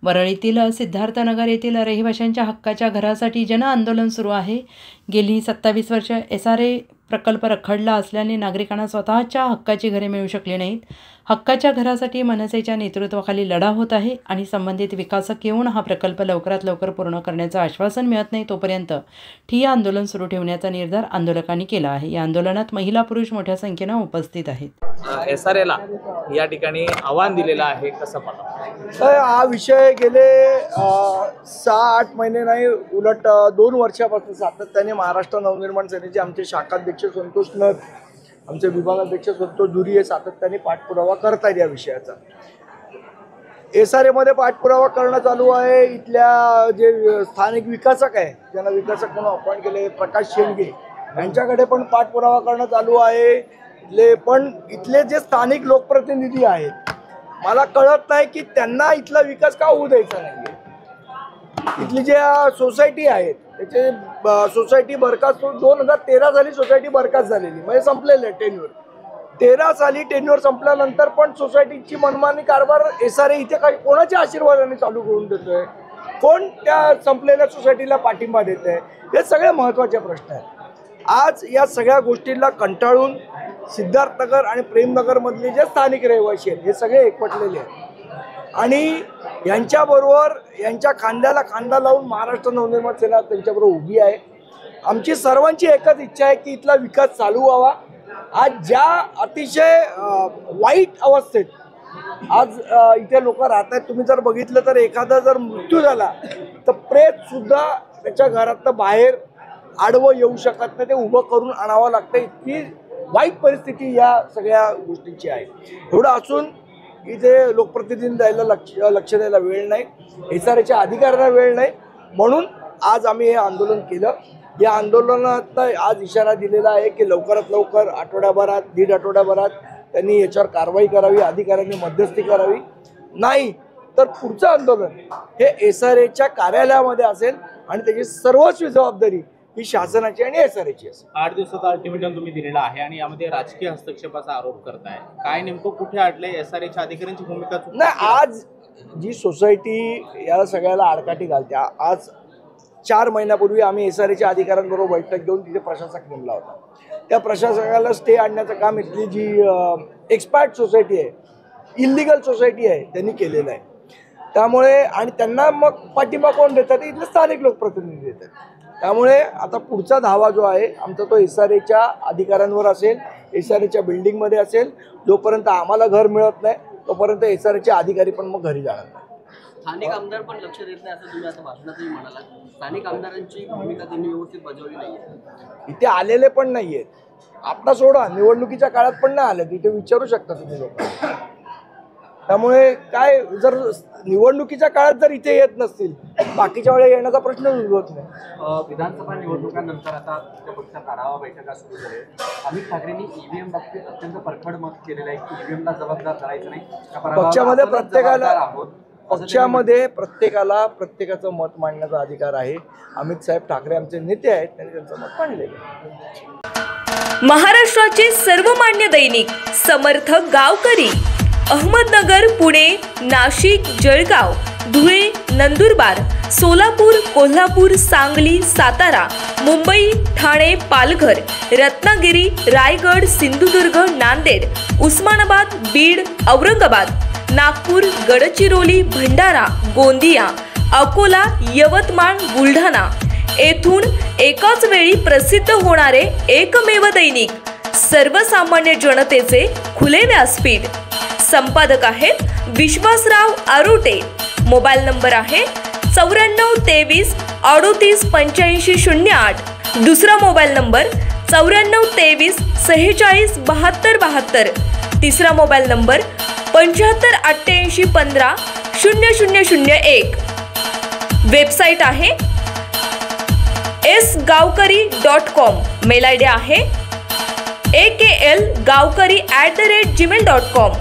वरळीतील सिद्धार्थनगर येथील रहिवाशांच्या हक्काच्या घरासाठी जनआंदोलन सुरू आहे। गेली 27 वर्ष SRA प्रकल्प रखडला असल्याने नागरिकांना स्वतःच्या हक्काची घरे मिळू शकली नाहीत। हक्काच्या घरासाठी मनसेच्या नेतृत्वाखाली लढा होत आहे आणि संबंधित विकासक येऊन हा प्रकल्प लवकरात लवकर पूर्ण करण्याचं आश्वासन मिळत नाही तोपर्यंत ठिय्या आंदोलन सुरू ठेवण्याचा निर्धार आंदोलकांनी केला आहे। या आंदोलनात महिला पुरुष मोठ्या संख्येने उपस्थित आहेत। SRAला या ठिकाणी आव्हान दिलेलं आहे, कसं पाहता? हा विषय गेले 6-8 महिने नाही उलट 2 वर्षापासून सातत्याने महाराष्ट्र नवनिर्माण सेनेचे आमचे शाखाध्यक्ष संतोष नथ, आमचे विभागाध्यक्ष संतोष धुरी हे सातत्याने पाठपुरावा करतात या विषयाचा। SRA मध्ये पाठपुरावा करणं चालू आहे। इथल्या जे स्थानिक विकासक आहे, ज्यांना विकासक म्हणून अपॉइंट केले प्रकाश शेंडगे, यांच्याकडे पण पाठपुरावा करणं चालू आहे। इथले जे स्थानिक लोकप्रतिनिधी आहेत, मला कळत नाही की त्यांना इथला विकास का होऊ द्यायचा नाहीये। इथली ज्या सोसायटी आहेत त्याचे सोसायटी बरखास्त 2013 साली सोसायटी बरखास्त झालेली, म्हणजे संपलेले टेन्युअर। 13 साली टेन्युअर संपल्यानंतर पण सोसायटीची मनमानी कारभार SRA इथे काही कोणाच्या आशीर्वादाने चालू करून देतोय? कोण त्या संपलेल्या सोसायटीला पाठिंबा देत आहे? हे सगळे महत्त्वाचे प्रश्न आहेत। आज या सगळ्या गोष्टींना कंटाळून सिद्धार्थनगर आणि प्रेमनगरमधले जे स्थानिक रहिवासी आहेत हे सगळे एकवटलेले आहेत आणि यांच्याबरोबर यांच्या खांद्याला खांदा लावून महाराष्ट्र नवनिर्माण सेना त्यांच्याबरोबर उभी आहे। आमची सर्वांची एकच इच्छा आहे की इथला विकास चालू व्हावा। आज ज्या अतिशय वाईट अवस्थेत आज इथे लोक राहत आहेत, तुम्ही जर बघितलं तर एखादा जर मृत्यू झाला तर प्रेत सुद्धा त्याच्या घरातनं बाहेर आडवं येऊ शकत नाही, ते उभं करून आणावं लागतं। इतकी वाईट परिस्थिती या सगळ्या गोष्टींची आहे। एवढं असून इथे लोकप्रतिनिधी द्यायला लक्ष द्यायला वेळ नाही, SRAच्या अधिकाऱ्यांना वेळ नाही, म्हणून आज आम्ही हे आंदोलन केलं। या आंदोलनात आज इशारा दिलेला आहे की लवकरात लवकर आठवड्याभरात 1.5 आठवड्याभरात त्यांनी याच्यावर कारवाई करावी, अधिकाऱ्यांनी मध्यस्थी करावी, नाही तर पुढचं आंदोलन हे SRAच्या कार्यालयामध्ये असेल आणि त्याची सर्वस्वी जबाबदारी ही शासनाची आणि SRAची असेल। 8 दिवसाचा अल्टिमेटम तुम्ही दिलेला आहे आणि यामध्ये राजकीय हस्तक्षेपाचा आरोप करताय, काय नेमकं कुठे अडलंय? SRAच्या अधिकाऱ्यांची भूमिका नाही। आज जी सोसायटी याला सगळ्याला आडकाठी घालते, आज 4 महिन्यापूर्वी आम्ही SRAच्या अधिकाऱ्यांबरोबर बैठक घेऊन तिथे प्रशासक नेमला होता। त्या प्रशासकाला स्टे आणण्याचं काम इथली जी एक्सपायर्ड सोसायटी आहे, इल्लिगल सोसायटी आहे, त्यांनी केलेलं आहे। त्यामुळे आणि त्यांना मग पाठिंबा कोण देतात? इथले स्थानिक लोकप्रतिनिधी देतात। त्यामुळे आता पुढचा धावा जो आहे आमचा तो SRAच्या अधिकाऱ्यांवर असेल, SRAच्या बिल्डिंगमध्ये असेल। जोपर्यंत आम्हाला घर मिळत नाही तोपर्यंत SRAचे अधिकारी पण मग घरी जाणार नाही। स्थानिक आमदार पण लक्ष देत नाही असं तुम्ही आता भाषणातही म्हणाला। स्थानिक आमदारांची भूमिका त्यांनी व्यवस्थित बजावली नाहीये, इथे आलेले पण नाहीयेत। आता सोडा, निवडणुकीच्या काळात पण नाही आले, तिथे विचारू शकता तुम्ही लोक। त्यामुळे काय, जर निवडणुकीच्या काळात जर इथे येत नसतील बाकीच्या वेळेला येण्याचा प्रश्न उद्भवत नाही। विधानसभा निवडणुकांनंतर आता तुमच्या पक्षात आढावा बैठका सुरू झाल्या। अमित ठाकरेंनी EVM बाबतीत अत्यंत परखड मत केलेलं आहे की EVMला जबाबदार करायचं नाही, पक्षामध्ये प्रत्येकाला प्रत्येकाचं मत मांडण्याचा अधिकार आहे। अमित साहेब ठाकरे आमचे नेते आहेत, त्यांनी त्यांचं मत मांडलेलं आहे। महाराष्ट्राचे सर्वमान्य दैनिक समर्थ गावकरी अहमदनगर, पुणे, नाशिक, जळगाव, धुळे, नंदुरबार, सोलापूर, कोल्हापूर, सांगली, सातारा, मुंबई, ठाणे, पालघर, रत्नागिरी, रायगड, सिंधुदुर्ग, नांदेड, उस्मानाबाद, बीड, औरंगाबाद, नागपूर, गडचिरोली, भंडारा, गोंदिया, अकोला, यवतमाळ, बुलढाणा येथून एकाच वेळी प्रसिद्ध होणारे एकमेव दैनिक, सर्वसामान्य जनतेचे खुले व्यासपीठ। संपादक आहेत विश्वासराव आरोटे। मोबाईल नंबर आहे 94 23 38 85 08। दुसरा मोबाईल नंबर 94 23 46 72 72। तिसरा मोबाईल नंबर 75 88 15 0001। वेबसाईट आहे sgavkari.com। मेल आयडी आहे aklgavkari@gmail.com।